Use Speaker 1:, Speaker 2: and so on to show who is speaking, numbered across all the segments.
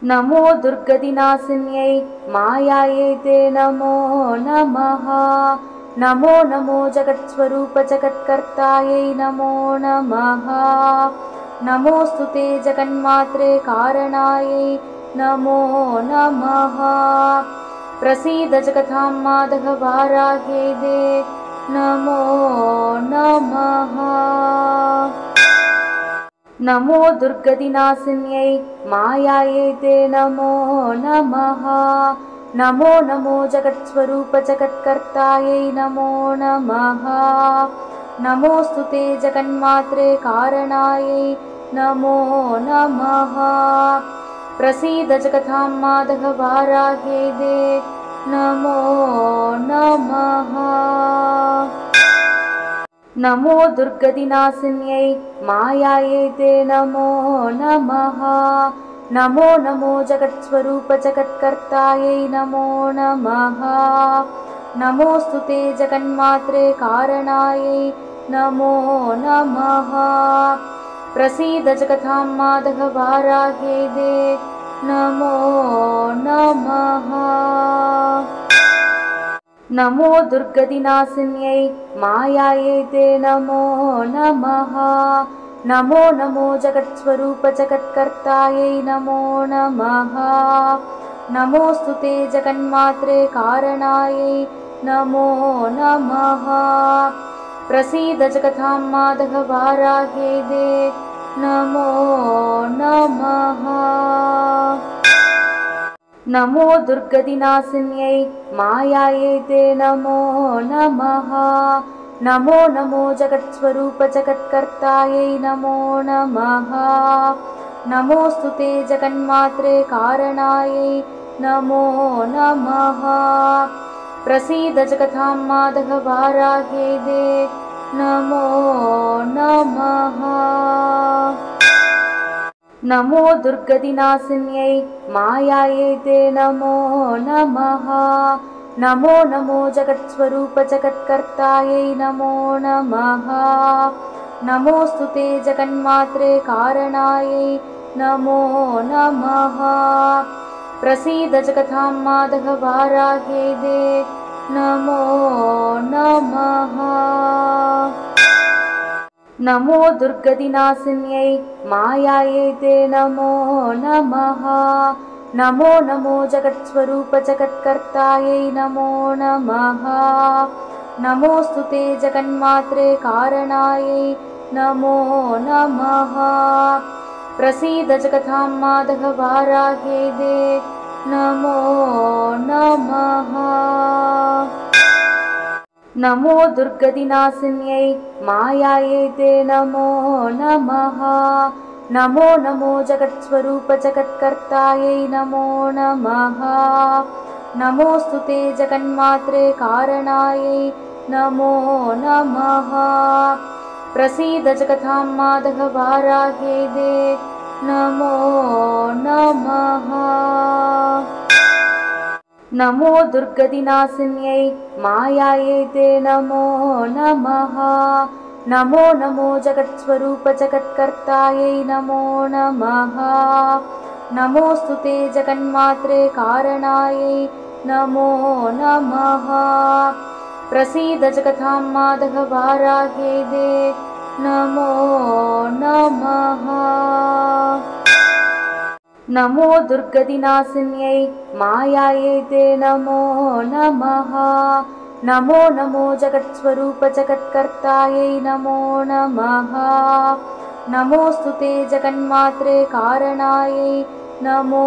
Speaker 1: नमो दुर्गतिनाशिन्यै मायायै ते नमो नमः। नमो नमो जगत्स्वरूप जगत्कर्तायै नमो नमः। नमोऽस्तु ते जगन्मात्रे कारणायै नमो नमः। प्रसीद जगतां मातः वाराह्यै ते नमो नमः। नमो दुर्गतिनाशिन्यै मायायै ते नमो नमः। नमो नमो जगत्स्वरूप जगत्कर्तायै नमो नमः। नमोऽस्तु ते जगन्मात्रे कारणायै नमो नमः। प्रसीद जगतां मातः वाराह्यै ते नमो नमः। नमो दुर्गतिनाशिन्यै मायायै ते नमो नमः। नमो नमो जगत्स्वरूप जगत्कर्तायै नमो नमः। नमोऽस्तु ते जगन्मात्रे कारणायै नमो नमः। प्रसीद जगतां मातः वाराह्यै ते नमो नमः। नमो दुर्गतिनाशिन्यै मायायै ते नमो नमः। नमो नमो जगत्स्वरूप जगत्कर्तायै नमो नमः। नमोऽस्तु ते जगन्मात्रे कारणायै नमो नमः। प्रसीद जगतां मातः वाराह्यै ते नमो नमः। नमो दुर्गतिनाशिन्यै मायायै ते नमो नमः। नमो नमो जगत्स्वरूप जगत्कर्तायै नमो नमः। नमोऽस्तु ते जगन्मात्रे कारणायै नमो नमः। प्रसीद जगतां मातः वाराह्यै ते नमो नमः। नमो दुर्गतिनाशिन्यै मायायै ते नमो नमः। नमो नमो जगत्स्वरूप जगत्कर्तायै नमो नमः। नमोऽस्तु ते जगन्मात्रे कारणायै नमो नमः। प्रसीद जगतां मातः वाराह्यै ते नमो नमः। नमो दुर्गतिनाशिन्यै मायायै ते नमो नमः। नमो नमो जगत्स्वरूप जगत्कर्तायै नमो नमः। नमोऽस्तु ते जगन्मात्रे कारणायै नमो नमः। प्रसीद जगतां मातः वाराह्यै ते नमो नमः। नमो दुर्गतिनाशिन्यै मायायै ते नमो नमः। नमो नमो जगत्स्वरूप जगत्कर्तायै नमो नमः। नमोऽस्तु ते जगन्मात्रे कारणायै नमो नमः। प्रसीद जगतां मातः वाराह्यै ते नमो नमः। नमो दुर्गतिनाशिन्यै मायायै ते नमो नमः। नमो नमो जगत्स्वरूप जगत्कर्तायै नमो नमः। नमोऽस्तु ते जगन्मात्रे कारणायै नमो नमः। प्रसीद जगतां मातः वाराह्यै ते नमो नमः। नमो दुर्गतिनाशिन्यै मायायै ते नमो नमः। नमो नमो जगत्स्वरूप जगत्कर्तायै नमो नमः। नमोऽस्तु ते जगन्मात्रे कारणायै नमो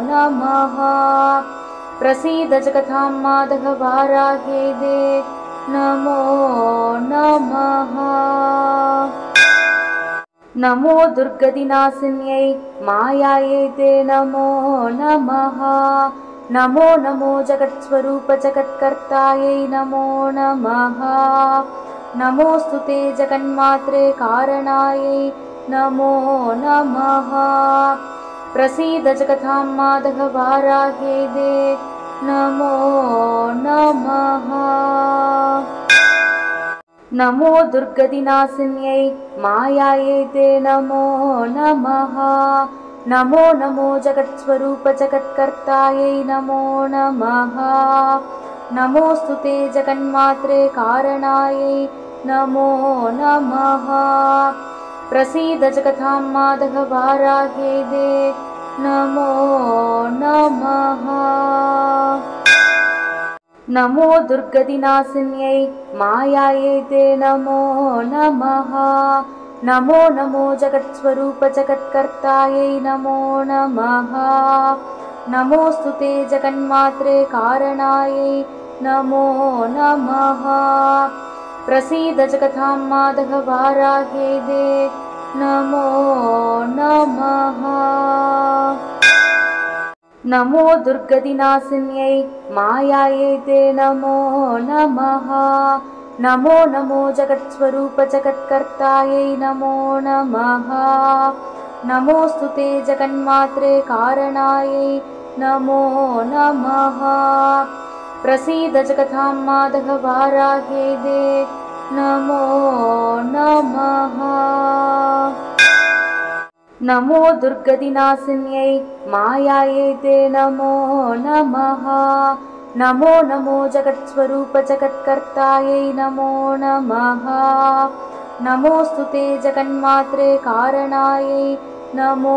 Speaker 1: नमः। प्रसीद जगतां मातः वाराह्यै ते नमो नमः। नमो दुर्गतिनाशिन्यै मायायै ते नमो नमः। नमो नमो जगत्स्वरूप जगत्कर्तायै नमो नमः। नमोऽस्तु ते जगन्मात्रे कारणायै नमो नमः। प्रसीद जगतां मातः वाराह्यै ते नमो नमः। नमो दुर्गतिनाशिन्यै मायायै ते नमो नमः। नमो नमो जगत्स्वरूप जगत्कर्तायै नमो नमः। नमोऽस्तु ते जगन्मात्रे कारणायै नमो नमः। प्रसीद जगतां मातः वाराह्यै दे नमो नमः। नमो दुर्गतिनाशिन्यै मायायै ते नमो नमः। नमो नमो जगत्स्वरूप जगत्कर्तायै नमो नमः। नमोऽस्तु ते जगन्मात्रे कारणायै नमो नमः। प्रसीद जगतां मातः वाराह्यै दे नमो नमः। नमो दुर्गतिनाशिन्यै मायायै ते नमो नमः। नमो नमो जगत्स्वरूप जगत्कर्तायै नमो नमः। नमोऽस्तु ते जगन्मात्रे कारणायै नमो नमः। प्रसीद जगतां मातः वाराह्यै दे नमो नमः। नमो दुर्गतिनाशिन्यै मायायै ते नमो नमः। नमो नमो जगत्स्वरूप जगत्कर्तायै नमो नमः। नमोऽस्तु ते जगन्मात्रे कारणायै नमो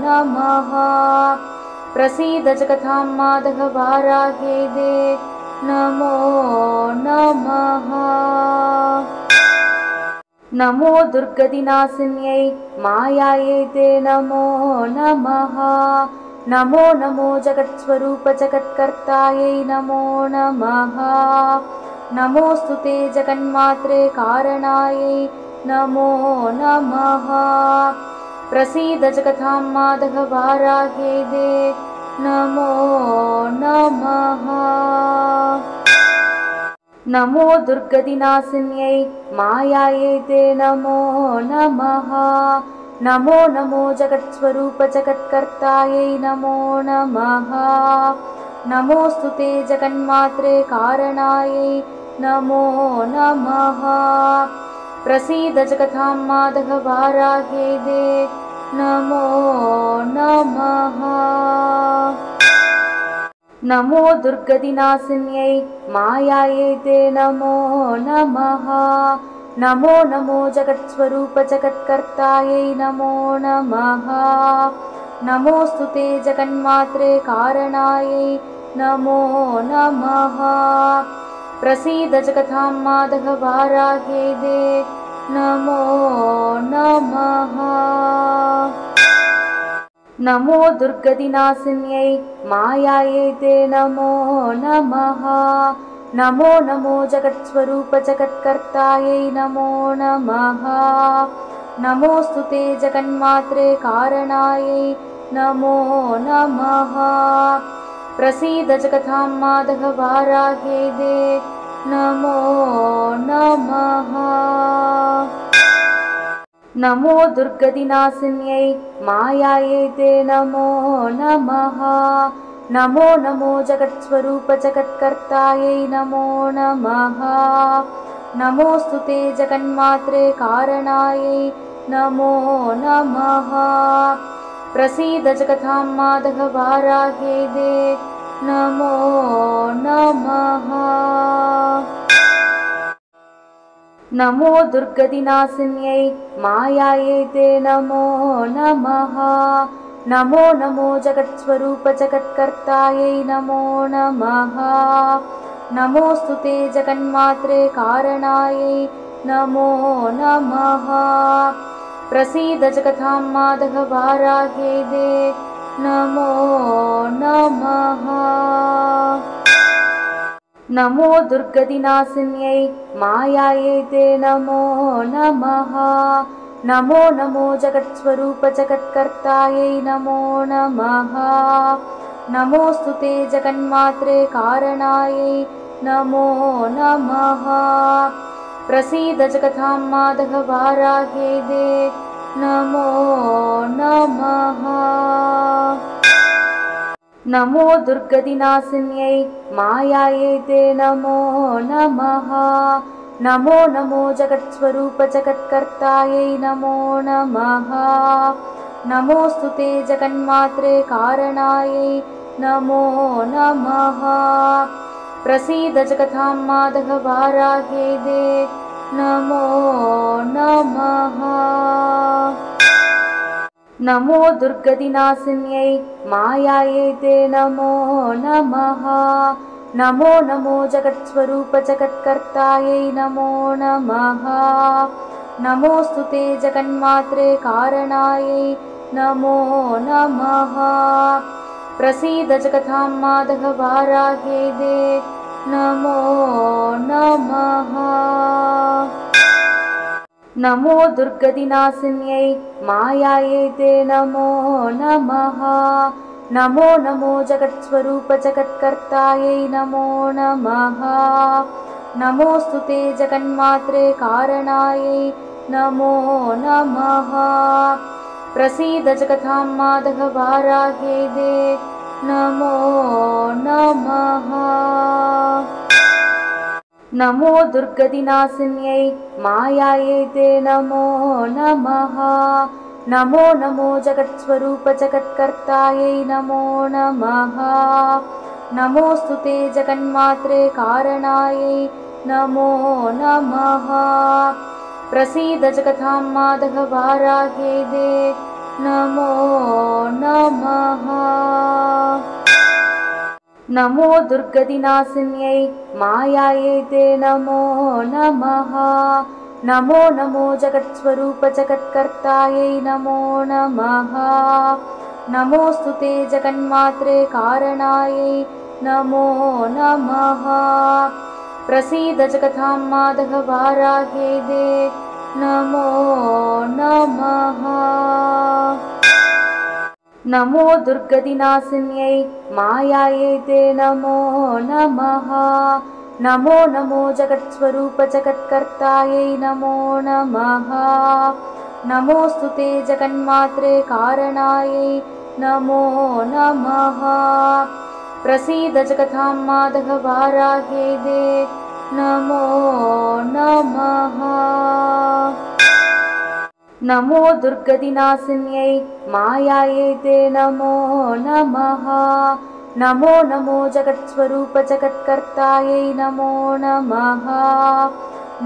Speaker 1: नमः। प्रसीद जगतां मातः वाराह्यै दे नमो नमः। नमो दुर्गतिनाशिन्यै मायायै ते नमो नमः। नमो नमो जगत्स्वरूप जगत्कर्तायै नमो नमः। नमोऽस्तु ते जगन्मात्रे कारणायै नमो नमः। प्रसीद जगतां मातः वाराह्यै दे नमो नमः। नमो दुर्गतिनाशिन्यै मायायै ते नमो नमः। नमो नमो जगत्स्वरूप जगत्कर्तायै नमो नमः। नमोऽस्तु ते जगन्मात्रे कारणायै नमो नमः। प्रसीद जगतां मातः वाराह्यै दे नमो नमः। नमो दुर्गतिनाशिन्यै मायायै ते नमो नमः। नमो नमो जगत्स्वरूप जगत्कर्तायै नमो नमः। नमोऽस्तु ते जगन्मात्रे कारणायै नमो नमः। प्रसीद जगतां मातः वाराह्यै दे नमो नमः। नमो दुर्गतिनाशिन्यै मायायै ते नमो नमः। नमो नमो जगत्स्वरूप जगत्कर्तायै नमो नमः। नमोऽस्तु ते जगन्मात्रे कारणायै नमो नमः। प्रसीद जगतां मातः वाराह्यै दे नमो नमः। नमो दुर्गतिनाशिन्यै मायायै ते नमो नमः। नमो नमो जगत्स्वरूप जगत्कर्तायै नमो नमः। नमोऽस्तु ते जगन्मात्रे कारणायै नमो नमः। प्रसीद जगतां मातः वाराह्यै दे नमो नमः। नमो दुर्गतिनाशिन्यै मायायै ते नमो नमः। नमो नमो जगत्स्वरूप जगत्कर्तायै नमो नमः। नमोऽस्तु ते जगन्मात्रे कारणायै नमो नमः। प्रसीद जगतां मातः वाराह्यै दे नमो नमः। नमो दुर्गतिनाशिन्यै मायायै ते नमो नमः। नमो नमो जगत्स्वरूप जगत्कर्तायै नमो नमः। नमोऽस्तु ते जगन्मात्रे कारणायै नमो नमः। प्रसीद जगतां मातः वाराह्यै दे नमो नमः। नमो दुर्गतिनाशिन्यै मायायै ते नमो नमः। नमो नमो जगत्स्वरूप जगत्कर्तायै नमो नमः। नमोऽस्तु ते जगन्मात्रे कारणायै नमो नमः। प्रसीद जगतां मातः वाराह्यै ते नमो नमः। नमो दुर्गतिनाशिन्यै मायायै ते नमो नमः। नमो नमो जगत्स्वरूप जगत्कर्तायै नमो नमः। नमोऽस्तु ते जगन्मात्रे कारणायै नमो नमः। प्रसीद जगतां मातः वाराह्यै ते नमो नमः। नमो दुर्गतिनाशिन्यै मायायै ते नमो नमः। नमो नमो जगत्स्वरूप जगत्कर्तायै नमो नमः। नमोऽस्तु ते जगन्मात्रे कारणायै नमो नमः। प्रसीद जगतां मातः वाराह्यै ते नमो नमः। नमो दुर्गतिनाशिन्यै मायायै ते नमो नमः। नमो नमो जगत्स्वरूप जगत्कर्तायै नमो नमः। नमोऽस्तु ते जगन्मात्रे कारणायै नमो नमः। प्रसीद जगतां मातः वाराह्यै ते नमो नमः। नमो दुर्गतिनाशिन्यै मायायै ते नमो नमः। नमो नमो जगत्स्वरूप जगत्कर्तायै नमो नमः। नमोऽस्तु ते जगन्मात्रे कारणायै नमो नमः। प्रसीद जगतां मातः वाराह्यै ते नमो नमः। नमो दुर्गतिनाशिन्यै मायायै ते नमो नमः। नमो नमो जगत्स्वरूप जगत्कर्तायै नमो नमः। नमोऽस्तु ते जगन्मात्रे कारणायै नमो नमः। प्रसीद जगतां मातः वाराह्यै ते नमो नमः। नमो दुर्गतिनाशिन्यै मायायै ते नमो नमः। नमो नमो जगत्स्वरूप जगत्कर्तायै नमो नमः।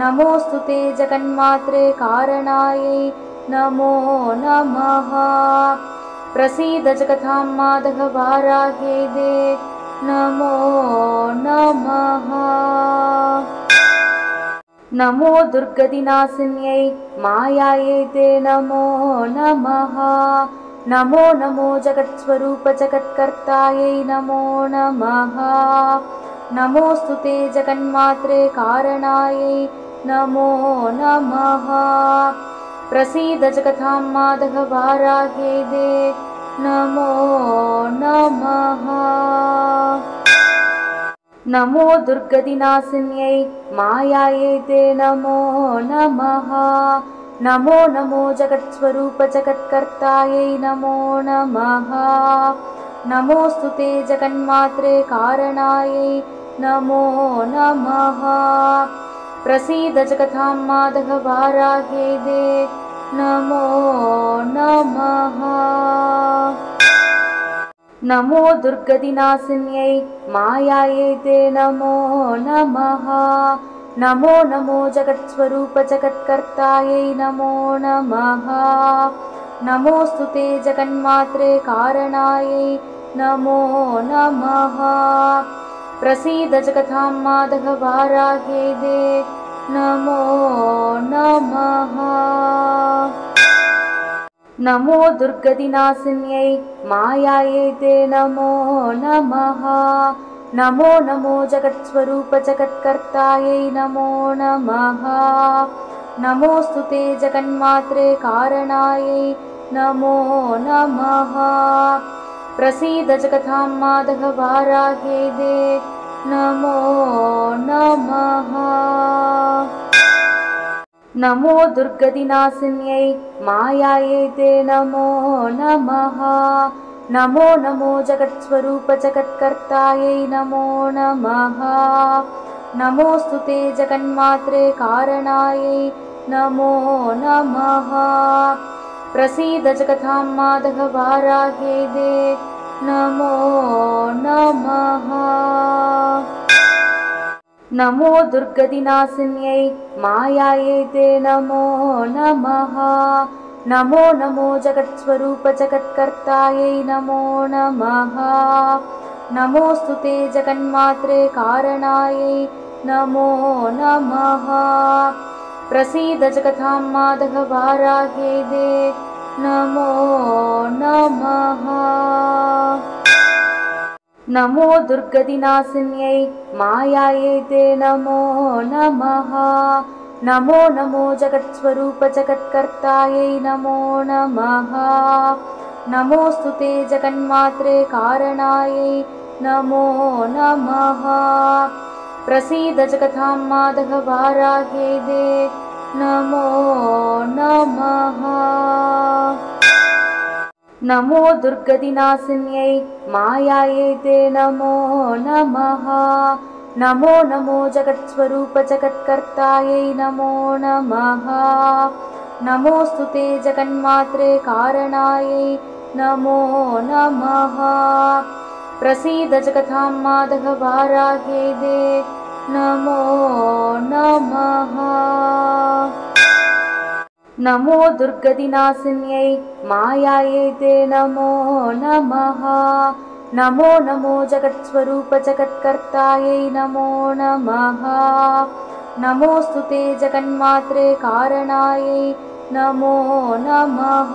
Speaker 1: नमोऽस्तु ते जगन्मात्रे कारणायै नमो नमः। प्रसीद जगतां मातः वाराह्यै ते नमो नमः। नमो दुर्गतिनाशिन्यै मायायै ते नमो नमः। नमो नमो जगत्स्वरूप जगत्कर्तायै नमो नमः। नमोऽस्तु ते जगन्मात्रे कारणायै नमो नमः। प्रसीद जगतां मातः वाराह्यै ते नमो नमः। नमो दुर्गतिनाशिन्यै मायायै ते नमो नमः। नमो नमो जगत्स्वरूप जगत्कर्तायै नमो नमः। नमोऽस्तु ते जगन्मात्रे कारणायै नमो नमः। प्रसीद जगतां मातः वाराह्यै ते नमो नमः। नमो दुर्गतिनाशिन्यै मायायै ते नमो नमः। नमो नमो जगत्स्वरूप जगत्कर्तायै नमो नमः। नमोऽस्तु ते जगन्मात्रे कारणायै नमो नमः। प्रसीद जगतां मातः वाराह्यै ते नमो नमः। नमो दुर्गतिनाशिन्यै मायायै ते नमो नमः। नमो नमो जगत्स्वरूप जगत्कर्तायै नमो नमः। नमोऽस्तु ते जगन्मात्रे कारणायै नमो नमः। प्रसीद जगतां मातः वाराह्यै ते नमो नमः। नमो दुर्गतिनाशिन्यै मायायै ते नमो नमः। नमो नमो जगत्स्वरूप जगत्कर्तायै नमो नमः। नमोऽस्तु ते जगन्मात्रे कारणायै नमो नमः। प्रसीद जगतां माधववाराह्यै ते नमो नमः। नमो दुर्गतिनाशिन्यै मायायै ते नमो नमः। नमो नमो जगत्स्वरूप जगत्कर्तायै नमो नमः। नमोऽस्तु ते जगन्मात्रे कारणायै नमो नमः। प्रसीद जगतां माधववाराह्यै ते नमो नमः। नमो दुर्गतिनाशिन्यै मायायै ते नमो नमः। नमो नमो जगत्स्वरूप जगत्कर्तायै नमो नमः। नमोऽस्तु ते जगन्मात्रे कारणायै नमो नमः। प्रसीद जगतां माधववाराह्यै ते नमो नमः। नमो दुर्गतिनाशिन्यै मायायै ते नमो नमः। नमो नमो जगत्स्वरूप जगत्कर्तायै नमो नमः। नमोऽस्तु ते जगन्मात्रे कारणायै नमो नमः। प्रसीद जगतां माधववाराह्यै ते नमो नमः। नमो दुर्गतिनाशिन्यै मायायै ते नमो नमः। नमो नमो जगत्स्वरूप जगत्कर्तायै नमो नमः। नमोऽस्तु ते जगन्मात्रे कारणायै नमो नमः।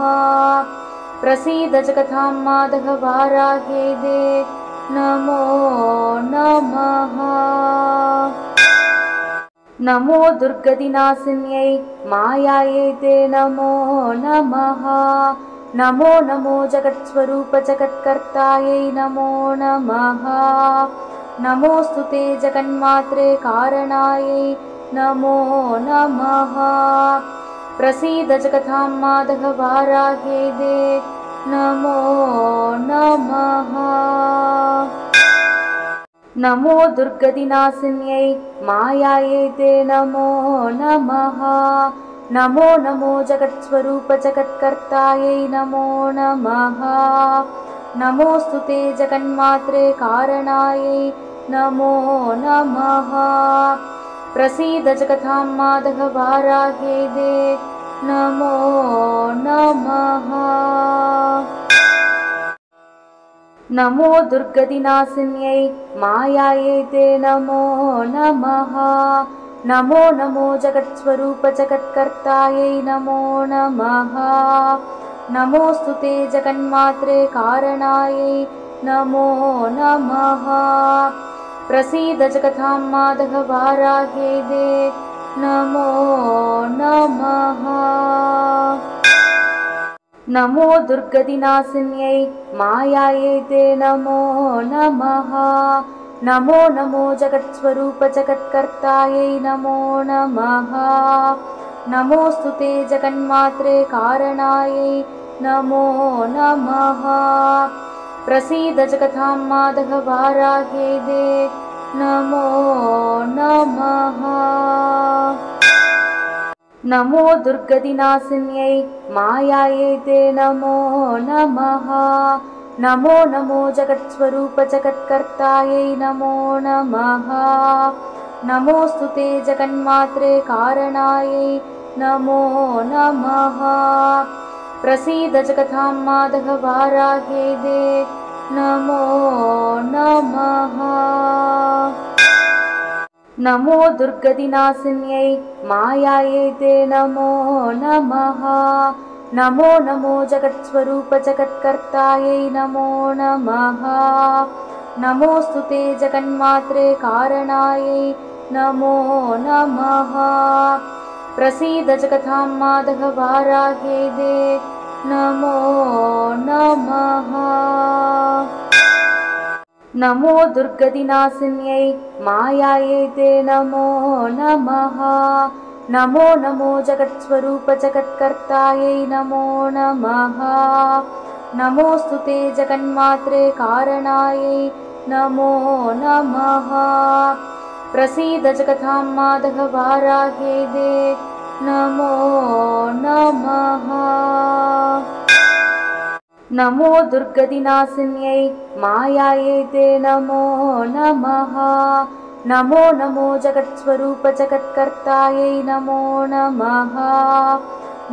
Speaker 1: प्रसीद जगतां माधववाराह्यै ते नमो नमः। नमो दुर्गतिनाशिन्यै मायायै ते नमो नमः। नमो नमो जगत्स्वरूप जगत्कर्तायै नमो नमः। नमोऽस्तु ते जगन्मात्रे कारणायै नमो नमः। प्रसीद जगतां माधववाराह्यै ते नमो नमः। नमो दुर्गतिनाशिन्यै मायायै ते नमो नमः। नमो नमो जगत्स्वरूप जगत्कर्तायै नमो नमः। नमोऽस्तु ते जगन्मात्रे कारणायै नमो नमः। प्रसीद जगतां माधववाराह्यै ते नमो नमः। नमो दुर्गतिनाशिन्यै मायायै ते नमो नमः। नमो नमो जगत्स्वरूप जगत्कर्तायै नमो नमः। नमोऽस्तु ते जगन्मात्रे कारणायै नमो नमः। प्रसीद जगतां माधववाराह्यै ते नमो नमः। नमो दुर्गतिनाशिन्यै मायायै ते नमो नमः। नमो नमो जगत्स्वरूप जगत्कर्तायै नमो नमः। नमोऽस्तु ते जगन्मात्रे कारणायै नमो नमः। प्रसीद जगतां माधववाराह्यै ते नमो नमः। नमो दुर्गतिनाशिन्यै मायायै ते नमो नमः। नमो नमो जगत्स्वरूप जगत्कर्तायै नमो नमः। नमोऽस्तु ते जगन्मात्रे कारणायै नमो नमः। प्रसीद जगतां माधववाराह्यै ते नमो नमः। नमो दुर्गतिनाशिन्यै मायायै ते नमो नमः। नमो नमो जगत्स्वरूप जगत्कर्तायै नमो नमः। नमोऽस्तु ते जगन्मात्रे कारणायै नमो नमः। प्रसीद जगतां माधववाराह्यै ते नमो नमः। नमो दुर्गतिनाशिन्यै मायायै ते नमो नमः। नमो नमो जगत्स्वरूप जगत्कर्तायै नमो नमः। नमोऽस्तु ते जगन्मात्रे कारणायै नमो नमः। प्रसीद जगतां माधववाराह्यै ते नमो नमः। नमो दुर्गतिनाशिन्यै मायायै ते नमो नमः। नमो नमो जगत्स्वरूप जगत्कर्तायै नमो नमः।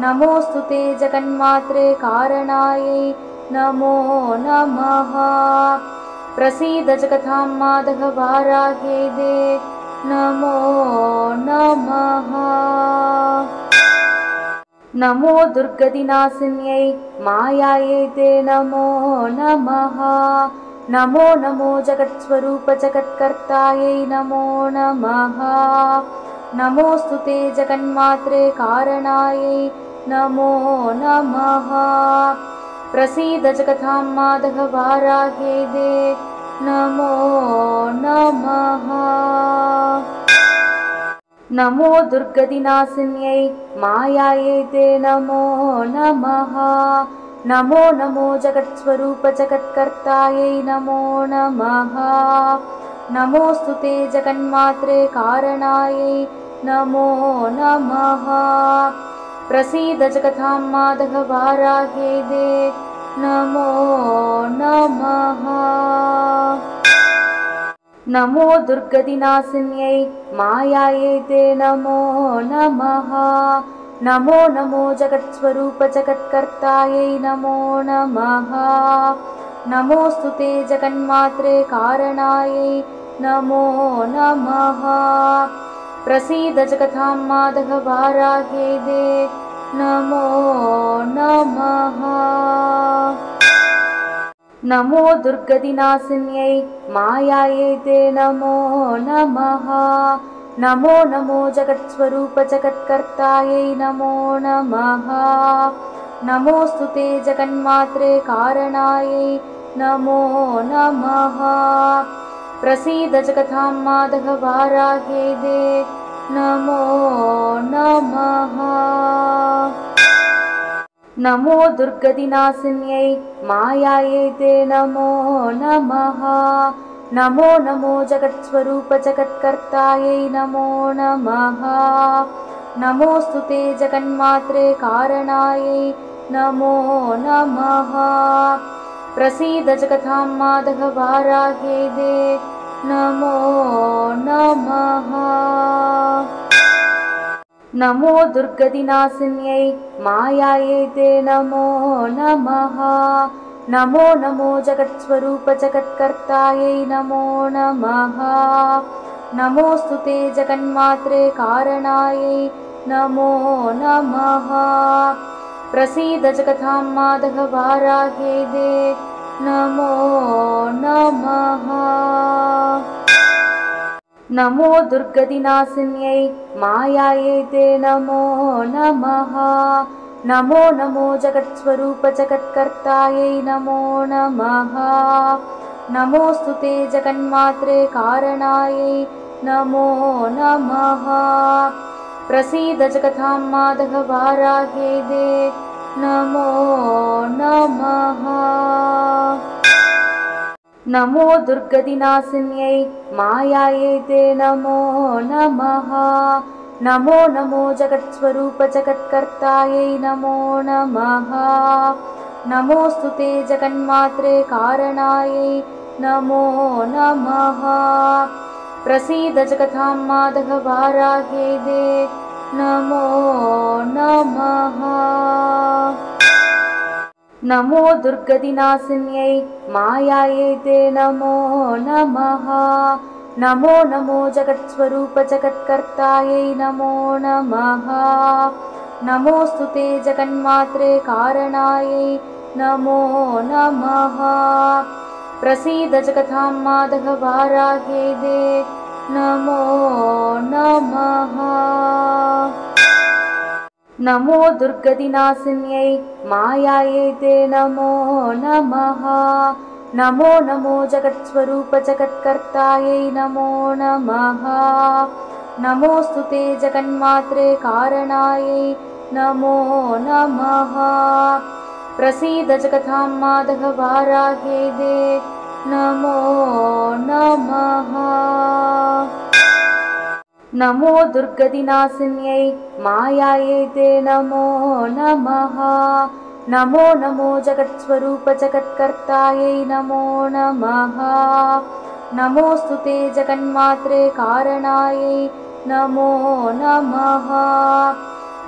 Speaker 1: नमोऽस्तु ते जगन्मात्रे कारणायै नमो नमः। प्रसीद जगतां मातः वाराह्यै ते नमो नमः। नमो दुर्गतिनाशिन्यै मायायै ते नमो नमः। नमो नमो जगत्स्वरूप जगत्कर्तायै नमो नमः। नमोऽस्तु ते जगन्मात्रे कारणायै नमो नमः। प्रसीद जगतां मातः वाराह्यै ते नमो नमः। नमो दुर्गतिनाशिन्यै मायायै ते नमो नमः। नमो नमो जगत्स्वरूप जगत्कर्तायै नमो नमः। नमोऽस्तु ते जगन्मात्रे कारणायै नमो नमः। प्रसीद जगतां मातः वाराह्यै ते नमो नमः। नमो दुर्गतिनाशिन्यै मायायै ते नमो नमः। नमो नमो जगत्स्वरूप जगत्कर्तायै नमो नमः। नमोऽस्तु ते जगन्मात्रे कारणायै नमो नमः। प्रसीद जगतां मातः वाराह्यै ते नमो नमः। नमो दुर्गतिनाशिन्यै मायायै ते नमो नमः। नमो नमो जगत्स्वरूप जगत्कर्तायै नमो नमः। नमोऽस्तु ते जगन्मात्रे कारणायै नमो नमः। प्रसीद जगतां मातः वाराह्यै ते नमो नमः। नमो दुर्गतिनाशिन्यै मायायै ते नमो नमः। नमो नमो जगत्स्वरूप जगत्कर्तायै नमो नमः। नमोऽस्तु ते जगन्मात्रे कारणायै नमो नमः। प्रसीद जगतां मातः वाराह्यै ते नमो नमः। नमो दुर्गतिनाशिन्यै मायायै ते नमो नमः। नमो नमो जगत्स्वरूप जगत्कर्तायै नमो नमः। नमोऽस्तु ते जगन्मात्रे कारणायै नमो नमः। प्रसीद जगतां मातः वाराह्यै ते नमो नमः। नमो दुर्गतिनाशिन्यै मायायै ते नमो नमः। नमो नमो जगत्स्वरूप जगत्कर्तायै नमो नमः। नमोऽस्तु ते जगन्मात्रे कारणायै नमो नमः। प्रसीद जगतां मातः वाराह्यै ते नमो नमः। नमो दुर्गतिनाशिन्यै मायायै ते नमो नमः। नमो नमो जगत्स्वरूप जगत्कर्तायै नमो नमः। नमोऽस्तु ते जगन्मात्रे कारणायै नमो नमः। प्रसीद जगतां मातः वाराह्यै ते नमो नमः। नमो दुर्गतिनाशिन्यै मायायै ते नमो नमः। नमो नमो जगत्स्वरूप जगत्कर्तायै नमो नमः। नमोऽस्तु ते जगन्मात्रे कारणायै नमो नमः। प्रसीद जगतां मातः वाराह्यै ते नमो नमः। नमो दुर्गतिनाशिन्यै मायायै ते नमो नमः। नमो नमो जगत्स्वरूप जगत्कर्तायै नमो नमः। नमोऽस्तु ते जगन्मात्रे कारणायै नमो नमः। प्रसीद जगतां मातः वाराह्यै ते नमो नमः। नमो दुर्गतिनाशिन्यै मायायै ते नमो नमः। नमो नमो जगत्स्वरूप जगत्कर्तायै नमो नमः। नमोऽस्तु ते जगन्मात्रे कारणायै नमो नमः।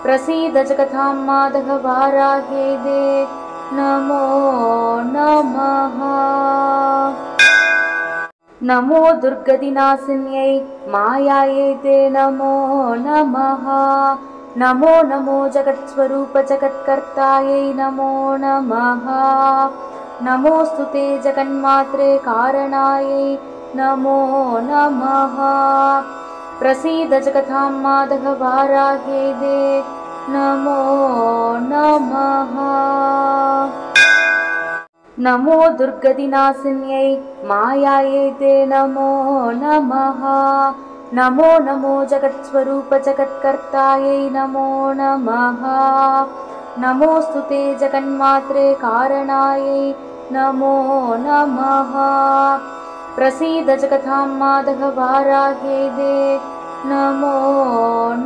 Speaker 1: प्रसीद जगतां मातः वाराह्यै ते नमो नमः। नमो दुर्गतिनाशिन्यै मायायै ते नमो नमः। नमो नमो जगत्स्वरूप जगत्कर्तायै नमो नमः। नमोऽस्तु ते जगन्मात्रे कारणायै नमो नमः। प्रसीद जगतां मातः वाराह्यै ते नमो नमः। नमो दुर्गतिनाशिन्यै मायायै ते नमो नमः। नमो नमो जगत्स्वरूप जगत्कर्तायै नमो नमः। नमोऽस्तु ते जगन्मात्रे कारणायै नमो नमः। प्रसीद जगतां मातः वाराह्यै ते नमो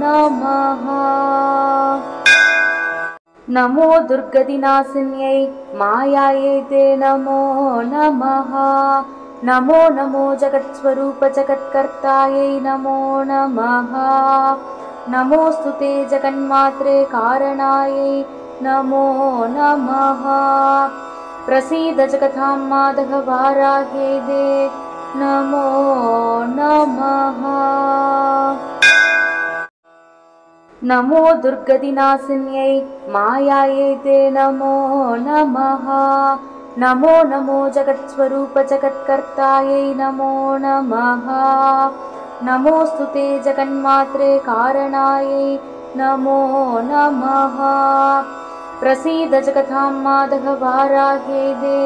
Speaker 1: नमः। नमो दुर्गतिनाशिन्यै मायायै ते नमो नमः। नमो नमो जगत्स्वरूप जगत्कर्तायै नमो नमः। नमोऽस्तु ते जगन्मात्रे कारणायै नमो नमः। प्रसीद जगतां मातः वाराह्यै ते नमो नमः। नमो दुर्गतिनाशिन्यै मायायै ते नमो नमः। नमो नमो जगत्स्वरूप जगत्कर्तायै नमो नमः। नमोऽस्तु ते जगन्मात्रे कारणायै नमो नमः। प्रसीद जगतां मातः वाराह्यै ते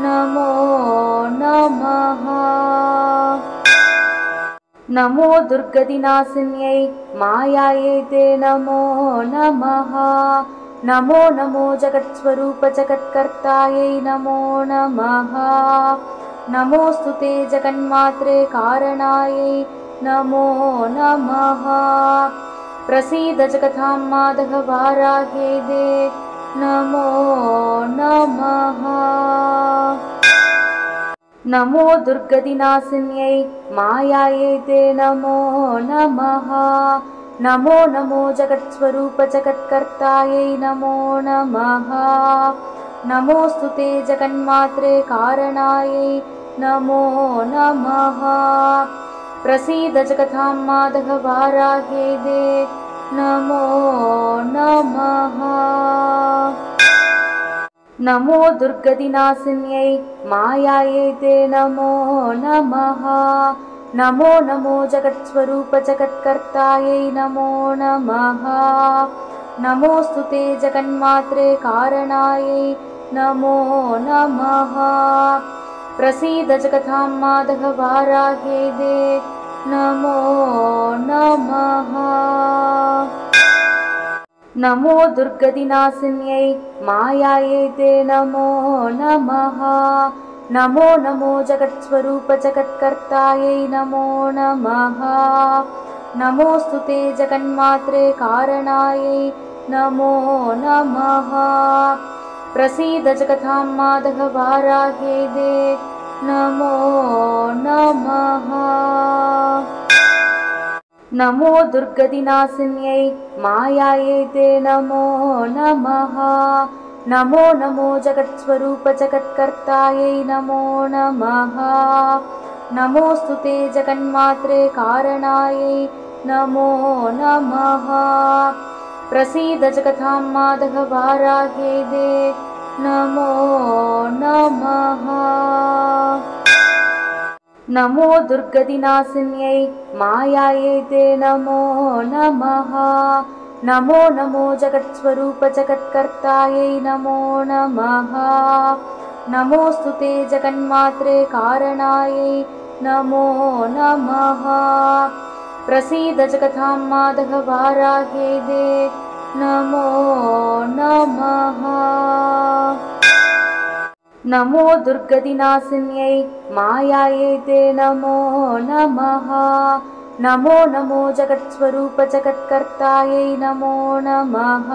Speaker 1: नमो नमः। नमो दुर्गतिनाशिन्यै मायायै ते नमो नमः। नमो नमो जगत्स्वरूप जगत्कर्तायै नमो नमः। नमोऽस्तु ते जगन्मात्रे कारणायै नमो नमः। प्रसीद जगतां मातः वाराह्यै ते नमो नमः। नमो दुर्गतिनाशिन्यै मायायै ते नमो नमः। नमो नमो जगत्स्वरूप जगत्कर्तायै नमो नमः। नमोऽस्तु ते जगन्मात्रे कारणायै नमो नमः। प्रसीद जगतां मातः वाराह्यै ते नमो नमः। नमो दुर्गतिनाशिन्यै मायायै ते नमो नमः। नमो नमो जगत्स्वरूप जगत्कर्तायै नमो नमः। नमोऽस्तु ते जगन्मात्रे कारणायै नमो नमः। प्रसीद जगतां मातः वाराह्यै ते नमो नमः। नमो दुर्गतिनाशिन्यै मायायै ते नमो नमः। नमो नमो जगत्स्वरूप जगत्कर्तायै नमो नमः। नमोऽस्तु ते जगन्मात्रे कारणायै नमो नमः। प्रसीद जगतां मातः वाराह्यै ते नमो नमः। नमो दुर्गतिनाशिन्यै मायायै ते नमो नमः। नमो नमो जगत्स्वरूप जगत्कर्तायै नमो नमः। नमोऽस्तु ते जगन्मात्रे कारणायै नमो नमः। प्रसीद जगतां मातः वाराह्यै ते नमो नमः। नमो दुर्गतिनाशिन्यै मायायै ते नमो नमः। नमो नमो जगत्स्वरूप जगत्कर्तायै नमो नमः। नमोऽस्तु ते जगन्मात्रे कारणायै नमो नमः। प्रसीद जगतां मातः वाराह्यै ते नमो नमः। नमो दुर्गतिनाशिन्यै मायायै ते नमो नमः। नमो नमो जगत्स्वरूप जगत्कर्तायै नमो नमः।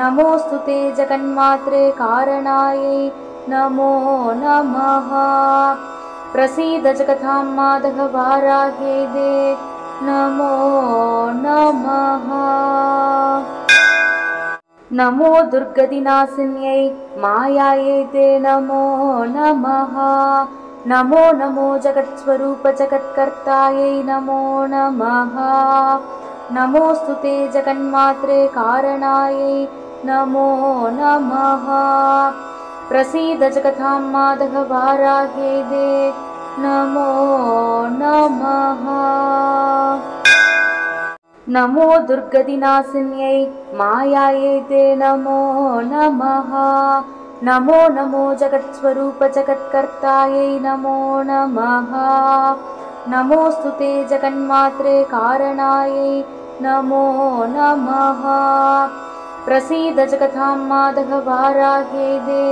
Speaker 1: नमोऽस्तु ते जगन्मात्रे कारणायै नमो नमः। प्रसीद जगतां मातः वाराह्यै दे नमो नमः। नमो दुर्गतिनाशिन्यै मायायै ते नमो नमः। नमो नमो जगत्स्वरूप जगत्कर्तायै नमो नमः। नमोऽस्तु ते जगन्मात्रे कारणायै नमो नमः। प्रसीद जगतां मातः वाराह्यै दे नमो नमः। नमो दुर्गतिनाशिन्यै मायायै ते नमो नमः। नमो नमो जगत्स्वरूप जगत्कर्तायै नमो नमः। नमोऽस्तु ते जगन्मात्रे कारणायै नमो नमः। प्रसीद जगतां मातः वाराह्यै दे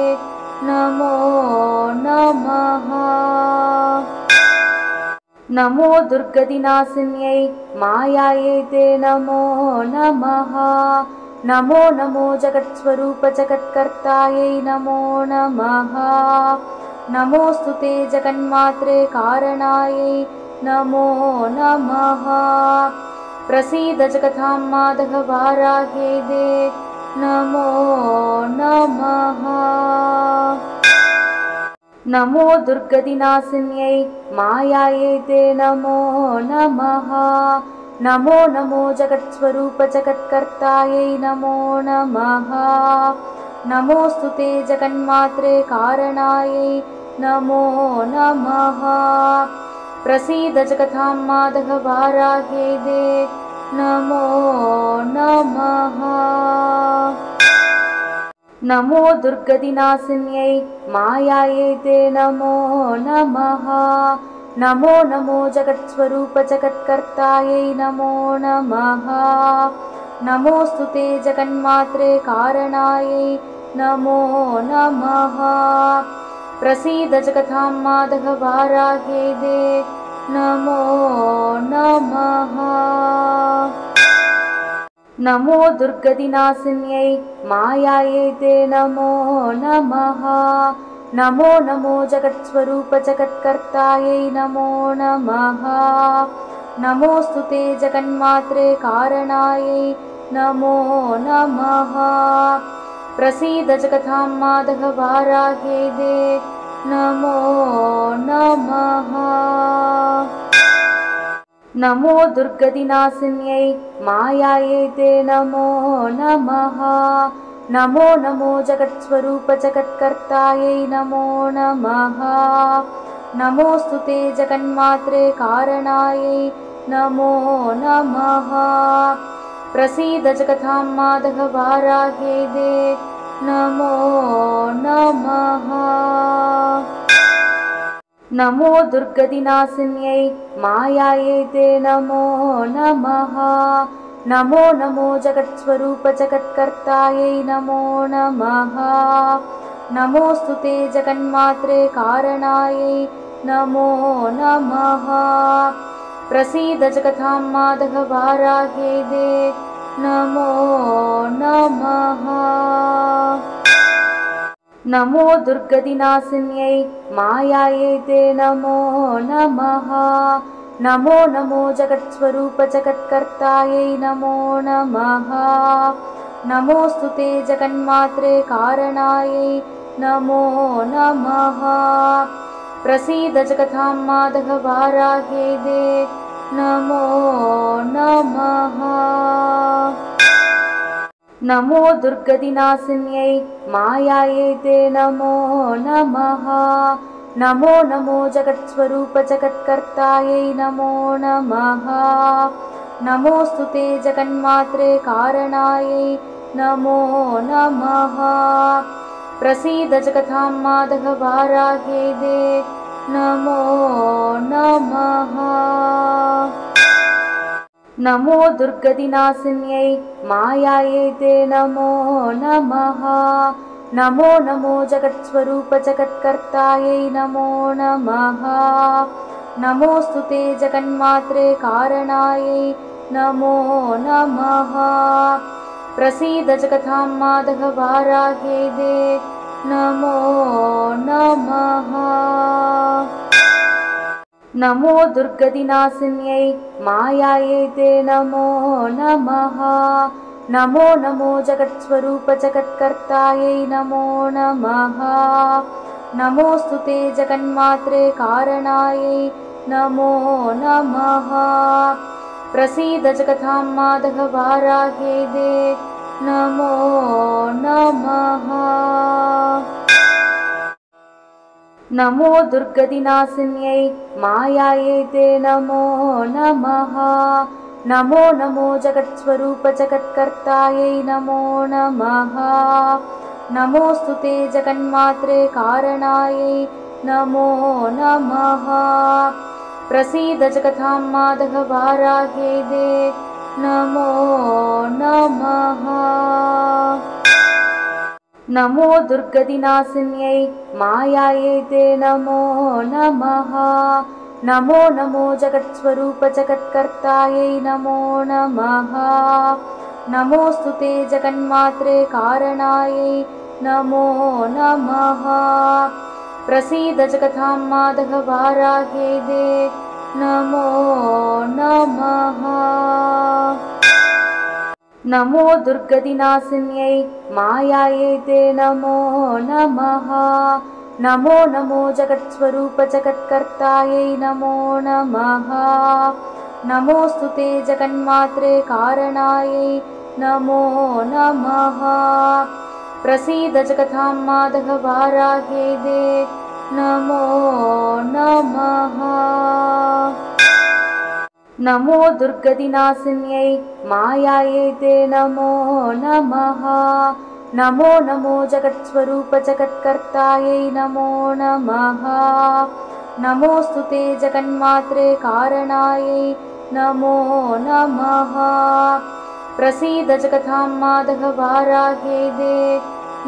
Speaker 1: नमो नमः। नमो दुर्गतिनाशिन्यै मायायै ते नमो नमः। नमो नमो जगत्स्वरूप जगत्कर्तायै नमो नमः। नमोऽस्तु ते जगन्मात्रे कारणायै नमो नमः। प्रसीद जगतां मातः वाराह्यै दे नमो नमः। नमो दुर्गतिनाशिन्यै मायायै ते नमो नमः। नमो नमो जगत्स्वरूप जगत्कर्तायै नमो नमः। नमोऽस्तु ते जगन्मात्रे कारणायै नमो नमः। प्रसीद जगतां मातः वाराह्यै दे नमो नमः। नमो दुर्गतिनाशिन्यै मायायै ते नमो नमः। नमो नमो जगत्स्वरूप जगत्कर्तायै नमो नमः। नमोऽस्तु ते जगन्मात्रे कारणायै नमो नमः। प्रसीद जगतां मातः वाराह्यै दे नमो नमः। नमो दुर्गतिनाशिन्यै मायायै ते नमो नमः। नमो नमो जगत्स्वरूप जगत्कर्तायै नमो नमः। नमोऽस्तु ते जगन्मात्रे कारणायै नमो नमः। प्रसीद जगतां मातः वाराह्यै दे नमो नमः। नमो दुर्गतिनाशिन्यै मायायै ते नमो नमः। नमो नमो जगत्स्वरूप जगत्कर्तायै नमो नमः। नमोऽस्तु ते जगन्मात्रे कारणायै नमो नमः। प्रसीद जगतां मातः वाराह्यै दे नमो नमः। नमो दुर्गतिनाशिन्यै मायायै ते नमो नमः। नमो नमो जगत्स्वरूप जगत्कर्तायै नमो नमः। नमोऽस्तु ते जगन्मात्रे कारणायै नमो नमः। प्रसीद जगतां मातः वाराह्यै दे नमो नमः। नमो दुर्गतिनाशिन्यै मायायै ते नमो नमः। नमो नमो जगत्स्वरूप जगत्कर्तायै नमो नमः। नमोऽस्तु ते जगन्मात्रे कारणायै नमो नमः। प्रसीद जगतां मातः वाराह्यै दे नमो नमः। नमो दुर्गतिनाशिन्यै मायायै ते नमो नमः। नमो नमो जगत्स्वरूप जगत्कर्तायै नमो नमः। नमोऽस्तु ते जगन्मात्रे कारणायै नमो नमः। प्रसीद जगतां मातः वाराह्यै दे नमो नमः। नमो दुर्गतिनाशिन्यै मायायै ते नमो नमः। नमो नमो जगत्स्वरूप जगत्कर्तायै नमो नमः। नमोऽस्तु ते जगन्मात्रे कारणायै नमो नमः। प्रसीद जगतां मातः वाराह्यै ते नमो नमः। नमो दुर्गतिनाशिन्यै मायायै ते नमो नमः। नमो नमो जगत्स्वरूप जगत्कर्तायै नमो नमः। नमोऽस्तु ते जगन्मात्रे कारणायै नमो नमः। प्रसीद जगतां मातः वाराह्यै ते नमो नमः। नमो दुर्गतिनाशिन्यै मायायै ते नमो नमः। नमो नमो जगत्स्वरूप जगत्कर्तायै नमो नमः। नमोऽस्तु ते जगन्मात्रे कारणायै नमो नमः। प्रसीद जगतां मातः वाराह्यै ते नमो नमः। नमो दुर्गतिनाशिन्यै मायायै ते नमो नमः। नमो नमो जगत्स्वरूप जगत्कर्तायै नमो नमः। नमोऽस्तु ते जगन्मात्रे कारणायै नमो नमः। प्रसीद जगतां मातः वाराह्यै ते नमो नमः। नमो दुर्गतिनाशिन्यै मायायै ते नमो नमः। नमो नमो जगत्स्वरूप जगत्कर्तायै नमो नमः। नमोऽस्तु ते जगन्मात्रे कारणायै नमो नमः। प्रसीद जगतां मातः वाराह्यै ते नमो नमः। नमो दुर्गतिनाशिन्यै मायायै ते नमो नमः। नमो नमो जगत्स्वरूप जगत्कर्तायै नमो नमः। नमोऽस्तु ते जगन्मात्रे कारणायै नमो नमः। प्रसीद जगतां मातः वाराह्यै ते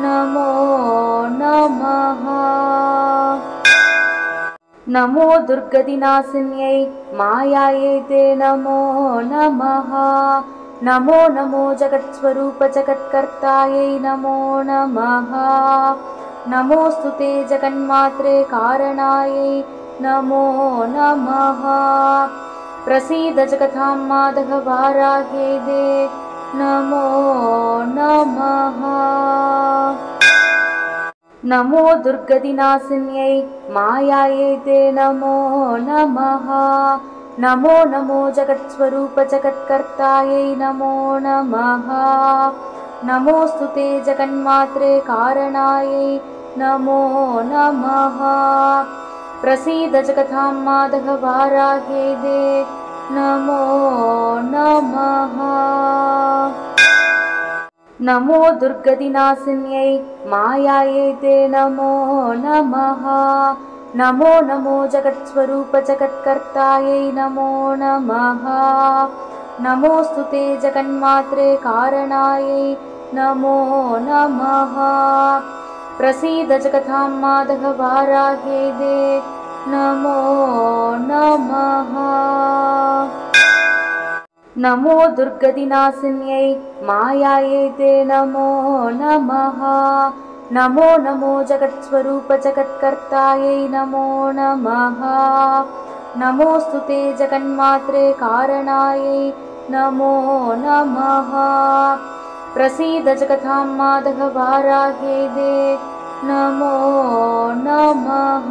Speaker 1: नमो नमः। नमो दुर्गतिनाशिन्यै मायायै ते नमो नमः। नमो नमो जगत्स्वरूप जगत्कर्तायै नमो नमः। नमोऽस्तु ते जगन्मात्रे कारणायै नमो नमः। प्रसीद जगतां मातः वाराह्यै ते नमो नमः। नमो दुर्गतिनाशिन्यै मायायै ते नमो नमः। नमो नमो जगत्स्वरूप जगत्कर्तायै नमो नमः। नमोऽस्तु ते जगन्मात्रे कारणायै नमो नमः। प्रसीद जगतां मातः वाराह्यै ते नमो नमः। नमो दुर्गतिनाशिन्यै मायायै ते नमो नमः। नमो नमो जगत्स्वरूप जगत्कर्तायै नमो नमः। नमोऽस्तु ते जगन्मात्रे कारणायै नमो नमः। प्रसीद जगतां मातः वाराह्यै ते नमो नमः। नमो दुर्गतिनाशिन्यै मायायै ते नमो नमः। नमो नमो जगत्स्वरूप जगत्कर्तायै नमो नमः। नमोऽस्तु ते जगन्मात्रे कारणायै नमो नमः। प्रसीद जगतां मातः वाराह्यै ते नमो नमः।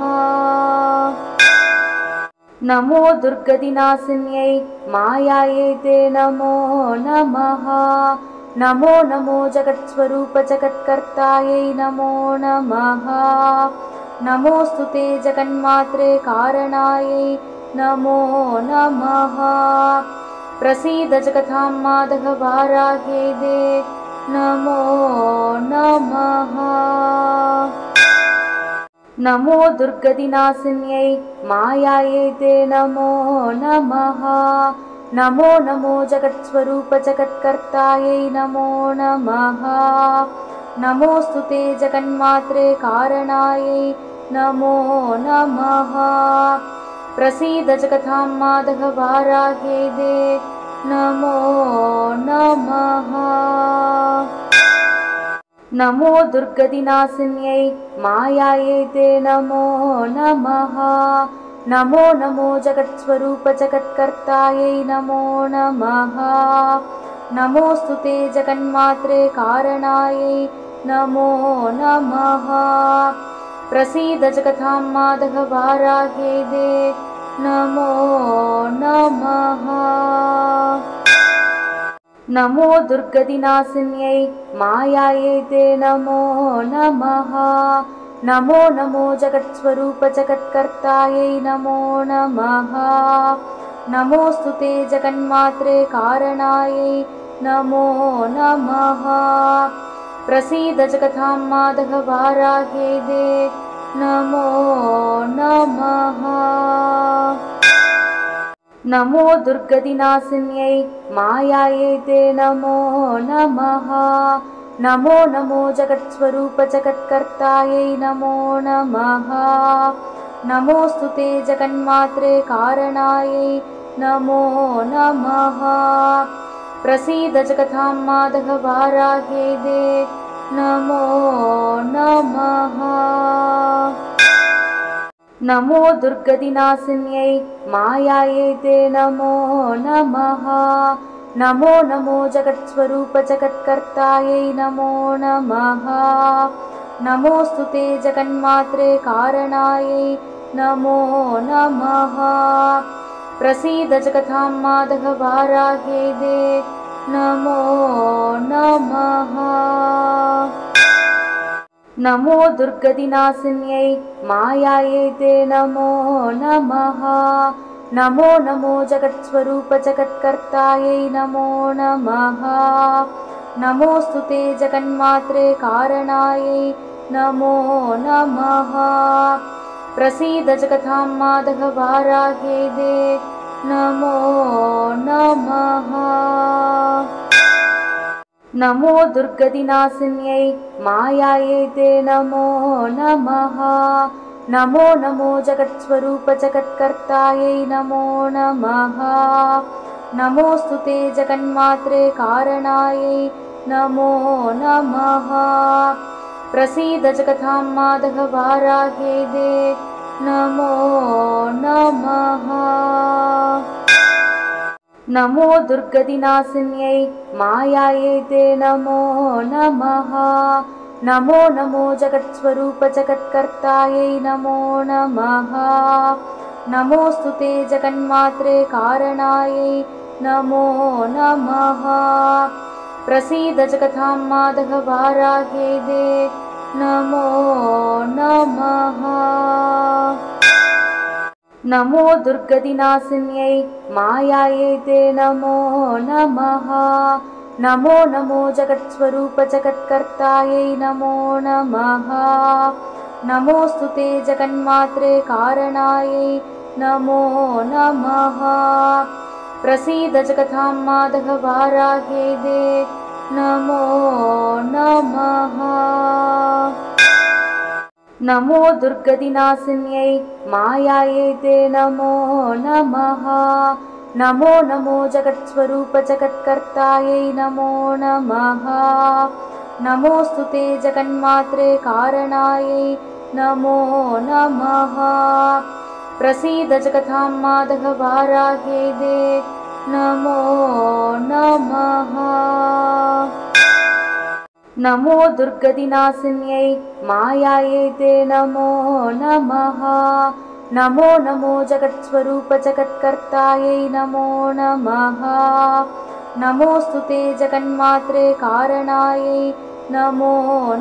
Speaker 1: नमो दुर्गतिनाशिन्यै मायायै ते नमो नमः। नमो नमो जगत्स्वरूप जगत्कर्तायै नमो नमः। नमोऽस्तु ते जगन्मात्रे कारणायै नमो नमः। प्रसीद जगतां मातः वाराह्यै ते नमो नमः। नमो दुर्गतिनाशिन्यै मायायै ते नमो नमः। नमो नमो जगत्स्वरूप जगत्कर्तायै नमो नमः। नमोऽस्तु ते जगन्मात्रे कारणायै नमो नमः। प्रसीद जगतां माधववाराह्यै ते नमो नमः। नमो दुर्गतिनाशिन्यै मायायै ते नमो नमः। नमो नमो जगत्स्वरूप जगत्कर्तायै नमो नमः। नमोऽस्तु ते जगन्मात्रे कारणायै नमो नमः। प्रसीद जगतां माधववाराह्यै ते नमो नमः। नमो दुर्गतिनाशिन्यै मायायै ते नमो नमः। नमो नमो जगत्स्वरूप जगत्कर्तायै नमो नमः। नमोऽस्तु ते जगन्मात्रे कारणायै नमो नमः। प्रसीद जगतां माधववाराह्यै ते नमो नमः। नमो दुर्गतिनाशिन्यै मायायै ते नमो नमः। नमो नमो जगत्स्वरूप जगत्कर्तायै नमो नमः। नमोऽस्तु ते जगन्मात्रे कारणायै नमो नमः। प्रसीद जगतां माधववाराह्यै ते नमो नमः। नमो दुर्गतिनाशिन्यै मायायै ते नमो नमः। नमो नमो जगत्स्वरूप जगत्कर्तायै नमो नमः। नमोऽस्तु ते जगन्मात्रे कारणायै नमो नमः। प्रसीद जगतां माधववाराह्यै ते नमो नमः। नमो दुर्गतिनाशिन्यै मायायै ते नमो नमः। नमो नमो जगत्स्वरूप जगत्कर्तायै नमो नमः। नमोऽस्तु ते जगन्मात्रे कारणायै नमो नमः। प्रसीद जगतां माधववाराह्यै ते नमो नमः। नमो दुर्गतिनाशिन्यै मायायै ते नमो नमः। नमो नमो जगत्स्वरूप जगत्कर्तायै नमो नमः। नमोऽस्तु ते जगन्मात्रे कारणायै नमो नमः। प्रसीद जगतां माधववाराह्यै ते नमो नमः। नमो दुर्गतिनाशिन्यै मायायै ते नमो नमः। नमो नमो जगत्स्वरूप जगत्कर्तायै नमो नमः। नमोऽस्तु ते जगन्मात्रे कारणायै नमो नमः। प्रसीद जगतां माधववाराह्यै ते नमो नमः। नमो दुर्गतिनाशिन्यै मायायै ते नमो नमः। नमो नमो जगत्स्वरूप जगत्कर्तायै नमो नमः। नमोऽस्तु ते जगन्मात्रे कारणायै नमो नमः। प्रसीद जगतां माधववाराह्यै ते नमो नमः। नमो दुर्गतिनाशिन्यै मायायै ते नमो नमः। नमो नमो जगत्स्वरूप जगत्कर्तायै नमो नमः। नमोऽस्तु ते जगन्मात्रे कारणायै नमो नमः। प्रसीद जगतां माधववाराह्यै ते नमो नमः। नमो दुर्गतिनाशिन्यै मायायै ते नमो नमः। नमो नमो जगत्स्वरूप जगत्कर्तायै नमो नमः। नमोऽस्तु ते जगन्मात्रे कारणायै नमो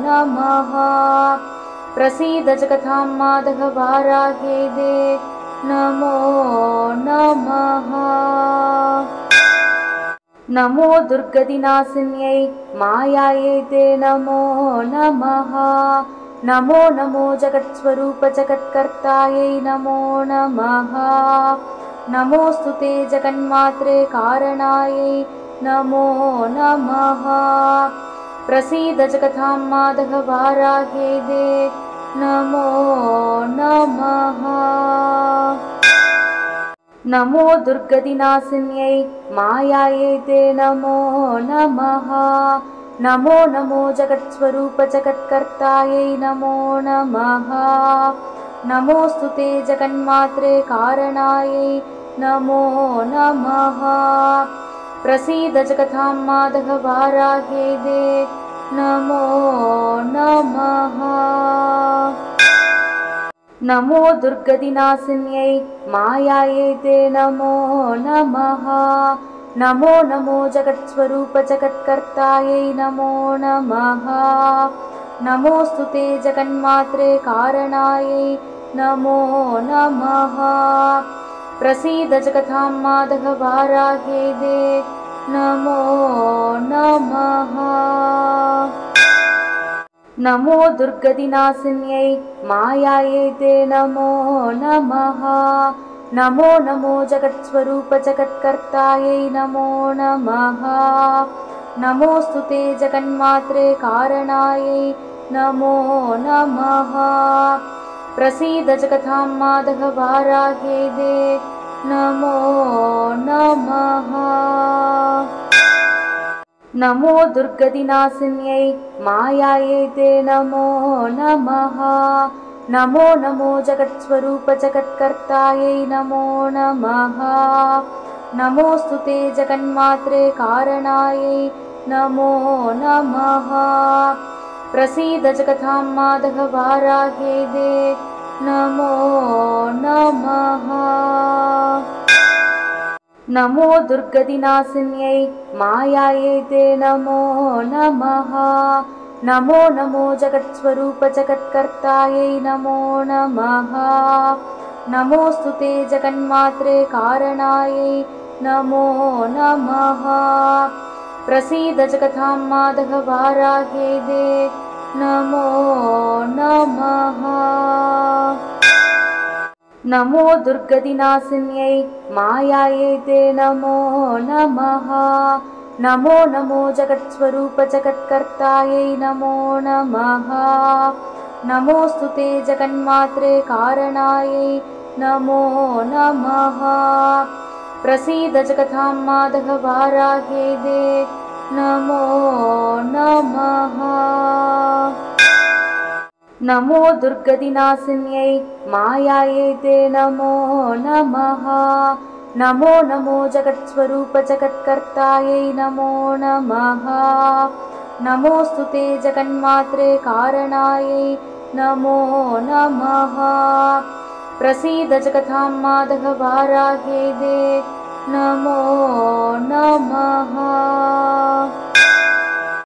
Speaker 1: नमः। प्रसीद जगतां माधववाराह्यै ते नमो नमः। नमो दुर्गतिनाशिन्यै मायायै ते नमो नमः। नमो नमो जगत्स्वरूप जगत्कर्तायै नमो नमः। नमोऽस्तु ते जगन्मात्रे कारणायै नमो नमः। प्रसीद जगतां माधववाराह्यै ते नमो नमः। नमो दुर्गतिनाशिन्यै मायायै ते नमो नमः। नमो नमो जगत्स्वरूप जगत्कर्तायै नमो नमः। नमोऽस्तु ते जगन्मात्रे कारणायै नमो नमः। प्रसीद जगतां मातः वाराह्यै ते नमो नमः। नमो दुर्गतिनाशिन्यै मायायै ते नमो नमः। नमो नमो जगत्स्वरूप जगत्कर्तायै नमो नमः। नमोऽस्तु ते जगन्मात्रे कारणायै नमो नमः। प्रसीद जगतां मातः वाराह्यै ते नमो नमः। नमो दुर्गतिनाशिन्यै मायायै ते नमो नमः। नमो नमो जगत्स्वरूप जगत्कर्तायै नमो नमः। नमोऽस्तु ते जगन्मात्रे कारणायै नमो नमः। प्रसीद जगतां मातः वाराह्यै ते नमो नमः। नमो दुर्गतिनाशिन्यै मायायै ते नमो नमः। नमो नमो जगत्स्वरूप जगत्कर्तायै नमो नमः। नमोऽस्तु ते जगन्मात्रे कारणायै नमो नमः। प्रसीद जगतां मातः वाराह्यै ते नमो नमः। नमो दुर्गतिनाशिन्यै मायायै ते नमो नमः। नमो नमो जगत्स्वरूप जगत्कर्तायै नमो नमः। नमोऽस्तु ते जगन्मात्रे कारणायै नमो नमः। प्रसीद जगतां मातः वाराह्यै ते नमो नमः। नमो दुर्गतिनाशिन्यै मायायै ते नमो नमः। नमो नमो जगत्स्वरूप जगत्कर्तायै नमो नमः। नमोऽस्तु ते जगन्मात्रे कारणायै नमो नमः। प्रसीद जगतां मातः वाराह्यै ते नमो नमः। नमो दुर्गतिनाशिन्यै मायायै ते नमो नमः। नमो नमो जगत्स्वरूप जगत्कर्तायै नमो नमः। नमोऽस्तु ते जगन्मात्रे कारणायै नमो नमः। प्रसीद जगतां मातः वाराह्यै ते नमो नमः।